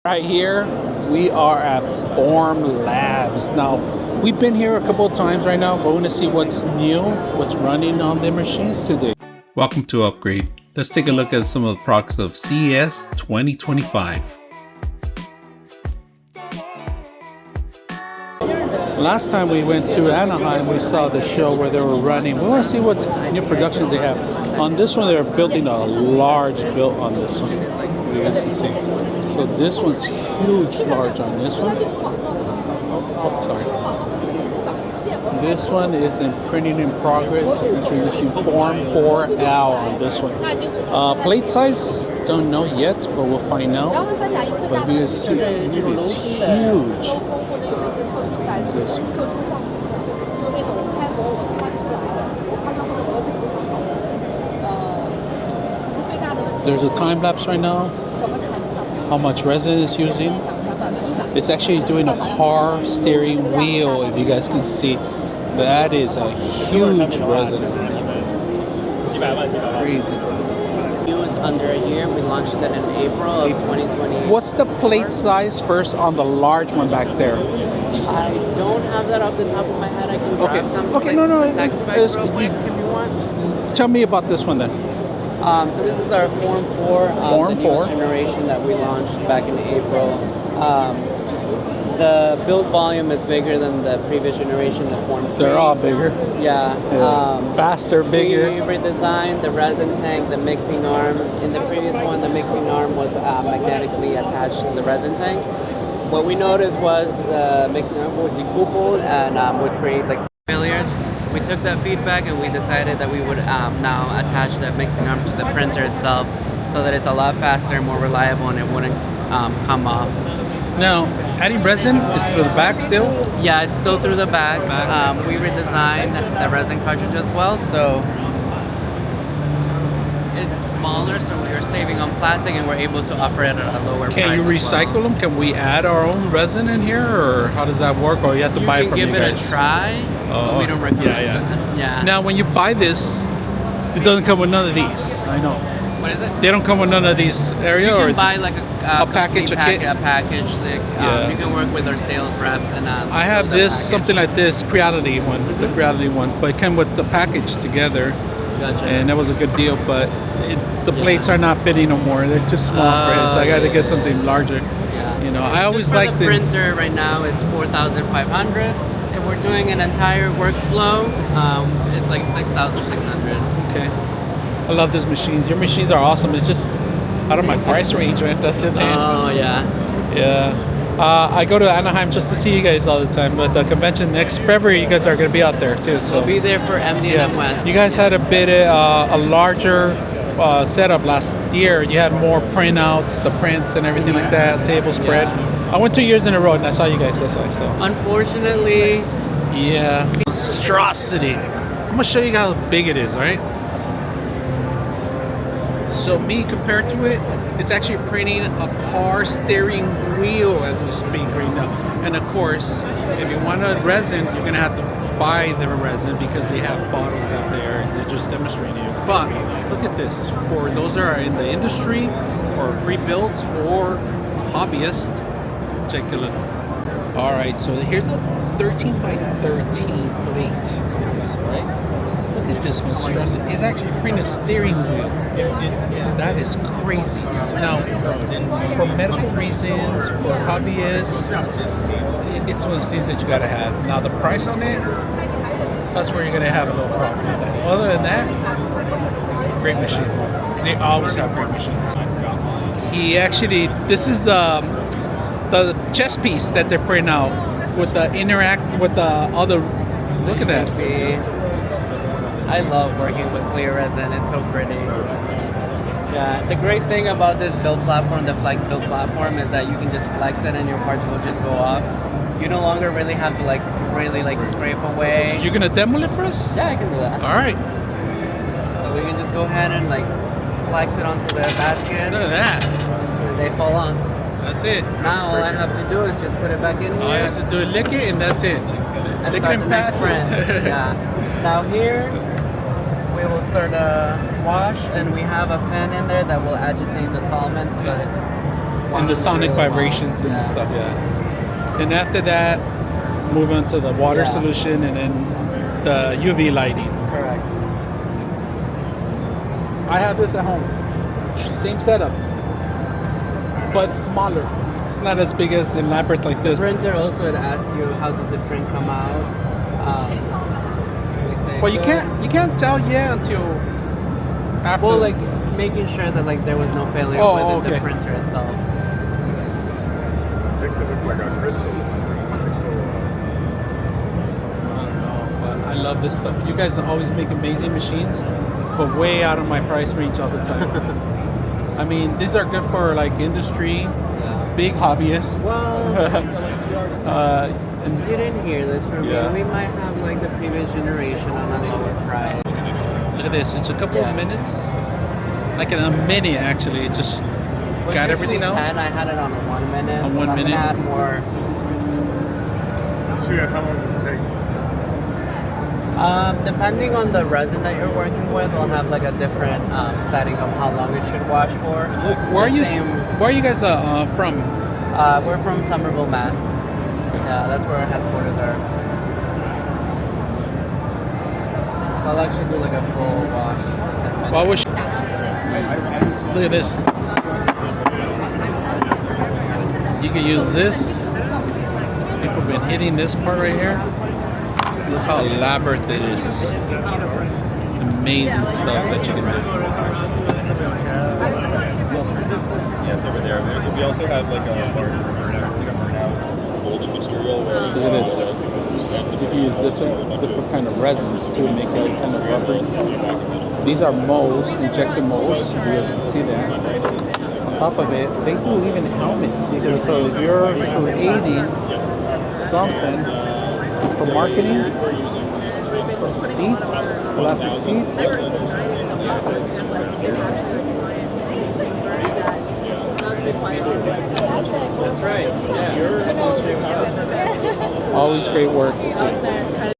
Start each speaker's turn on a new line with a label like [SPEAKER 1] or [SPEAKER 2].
[SPEAKER 1] Right here, we are at Formlabs. Now, we've been here a couple of times right now, but we're going to see what's new, what's running on the machines today. Welcome to Upgrade. Let's take a look at some of the products of CES 2025. Last time we went to Anaheim, we saw the show where they were running. We want to see what new productions they have. On this one, they're building a large build on this one. You guys can see. So this one's huge, large on this one. Oh, sorry. This one is in printing in progress, introducing Form 4L on this one. Plate size, don't know yet, but we'll find out. But you guys see, it is huge. This one. There's a time lapse right now. How much resin is using? It's actually doing a car steering wheel, if you guys can see. That is a huge resin. Crazy.
[SPEAKER 2] It's under a year. We launched it in April of 2020.
[SPEAKER 1] What's the plate size first on the large one back there?
[SPEAKER 2] I don't have that off the top of my head. I can grab some.
[SPEAKER 1] Okay, no.
[SPEAKER 2] Text specs real quick if you want.
[SPEAKER 1] Tell me about this one then.
[SPEAKER 2] So this is our Form 4,
[SPEAKER 1] Form
[SPEAKER 2] the
[SPEAKER 1] 4
[SPEAKER 2] generation that we launched back in April. The build volume is bigger than the previous generation, the Form 3.
[SPEAKER 1] They're all bigger.
[SPEAKER 2] Yeah.
[SPEAKER 1] Faster, bigger.
[SPEAKER 2] We redesigned the resin tank, the mixing arm. In the previous one, the mixing arm was magnetically attached to the resin tank. What we noticed was the mixing arm would decouple and would create like failures. We took that feedback and we decided that we would now attach the mixing arm to the printer itself so that it's a lot faster, more reliable, and it wouldn't come off.
[SPEAKER 1] Now, adding resin is through the back still?
[SPEAKER 2] Yeah, it's still through the back. We redesigned the resin cartridge as well, so it's smaller, so we're saving on plastic and we're able to offer it at a lower price.
[SPEAKER 1] Can you recycle them? Can we add our own resin in here, or how does that work? Or you have to buy it from you guys?
[SPEAKER 2] You can give it a try, but we don't recommend it. Yeah.
[SPEAKER 1] Now, when you buy this, it doesn't come with none of these. I know.
[SPEAKER 2] What is it?
[SPEAKER 1] They don't come with none of these area,
[SPEAKER 2] you can
[SPEAKER 1] or
[SPEAKER 2] buy like a
[SPEAKER 1] package,
[SPEAKER 2] a package. You can work with our sales reps and.
[SPEAKER 1] I have this something like this Creality one, the Creality one, but it came with the package together.
[SPEAKER 2] Gotcha.
[SPEAKER 1] And that was a good deal, but the plates are not fitting no more. They're too small for it, so I got to get something larger.
[SPEAKER 2] Yeah.
[SPEAKER 1] You know, I always like
[SPEAKER 2] the printer right now is 4,500. If we're doing an entire workflow, it's like 6,600.
[SPEAKER 1] Okay. I love these machines. Your machines are awesome. It's just out of my price range, man. That's it, man.
[SPEAKER 2] Oh yeah.
[SPEAKER 1] Yeah. I go to Anaheim just to see you guys all the time, but the convention next February, you guys are going to be out there too. So
[SPEAKER 2] we'll be there for MD&M West.
[SPEAKER 1] You guys had a larger setup last year. You had more printouts, the prints and everything like that, table spread. I went 2 years in a row and I saw you guys. That's why. So
[SPEAKER 2] unfortunately,
[SPEAKER 1] yeah, monstrosity. I'm gonna show you how big it is. All right. So me compared to it, it's actually printing a car steering wheel as we speak right now. And of course, if you want a resin, you're gonna have to buy the resin because they have bottles out there and they're just demonstrating it. But look at this, for those that are in the industry or pre-built or hobbyists, take a look. All right, so here's a 13 by 13 plate, right? Look at this monstrosity. It's actually printing a steering wheel. That is crazy. Now, for medical reasons, for hobbyists, it's one of those things that you gotta have. Now, the price on it, that's where you're gonna have a little problem with that. Other than that, great machine. They always have great machines. This is the chest piece that they're printing out with the interact with the other. Look at that.
[SPEAKER 2] I love working with clear resin. It's so pretty. Yeah, the great thing about this build platform, the Flex build platform, is that you can just flex it and your parts will just go off. You no longer really have to really scrape away.
[SPEAKER 1] You're gonna demo it for us?
[SPEAKER 2] Yeah, I can do that.
[SPEAKER 1] All right.
[SPEAKER 2] So we can just go ahead and flex it onto the basket.
[SPEAKER 1] Look at that.
[SPEAKER 2] And they fall off.
[SPEAKER 1] That's it.
[SPEAKER 2] Now all I have to do is just put it back in here.
[SPEAKER 1] All I have to do is lick it and that's it.
[SPEAKER 2] And start the next sprint. Yeah. Now here, we will start a wash, and we have a fan in there that will agitate the solvent so that it's
[SPEAKER 1] And the
[SPEAKER 2] washing
[SPEAKER 1] sonic
[SPEAKER 2] really well.
[SPEAKER 1] vibrations and
[SPEAKER 2] Yeah.
[SPEAKER 1] stuff, yeah. And after that, move on to the water
[SPEAKER 2] Yeah.
[SPEAKER 1] solution and then the UV lighting.
[SPEAKER 2] Correct.
[SPEAKER 1] I have this at home. Same setup, but smaller. It's not as big as in Lambert like this.
[SPEAKER 2] Printer also had asked you how did the print come out. We say
[SPEAKER 1] Well, you
[SPEAKER 2] good.
[SPEAKER 1] can't tell yet until after.
[SPEAKER 2] Well, like making sure that like there was no failure
[SPEAKER 1] Oh,
[SPEAKER 2] within
[SPEAKER 1] okay.
[SPEAKER 2] the printer itself.
[SPEAKER 3] Makes it look like a crystal.
[SPEAKER 1] I don't know, but I love this stuff. You guys always make amazing machines, but way out of my price range all the time. I mean, these are good for like industry,
[SPEAKER 2] Yeah.
[SPEAKER 1] big hobbyists.
[SPEAKER 2] Well,
[SPEAKER 1] and
[SPEAKER 2] you didn't hear this from
[SPEAKER 1] Yeah.
[SPEAKER 2] me. We might have like the previous generation on a lower price.
[SPEAKER 1] look at this. It's a couple
[SPEAKER 2] Yeah.
[SPEAKER 1] of minutes, like in a minute actually. It just
[SPEAKER 2] Was
[SPEAKER 1] got
[SPEAKER 2] usually
[SPEAKER 1] everything out.
[SPEAKER 2] 10, I had it on a 1 minute.
[SPEAKER 1] On 1
[SPEAKER 2] so I'm
[SPEAKER 1] minute?
[SPEAKER 2] gonna add more.
[SPEAKER 3] Shoot, how long does it take?
[SPEAKER 2] Depending on the resin that you're working with, we'll have like a different setting of how long it should wash for.
[SPEAKER 1] Where are
[SPEAKER 2] The
[SPEAKER 1] you?
[SPEAKER 2] same-
[SPEAKER 1] Where are you guys from?
[SPEAKER 2] We're from Somerville, Mass. Yeah, that's where our headquarters are. So I'll actually do like a full wash. 10 minutes.
[SPEAKER 1] Well, I wish. Look at this. You can use this. People have been hitting this part right here. Look how elaborate it is. Amazing stuff that you can do.
[SPEAKER 4] Yeah, it's over there. We also have like a burnout molding material. Where
[SPEAKER 1] Look at this. You can use this one, different kind of resins to make a kind of rubber. These are molds, injected molds. You guys can see that. On top of it, they do even helmets. So if you're creating something for marketing, seats, plastic seats.
[SPEAKER 2] That's right. Yeah.
[SPEAKER 1] Always great work to see.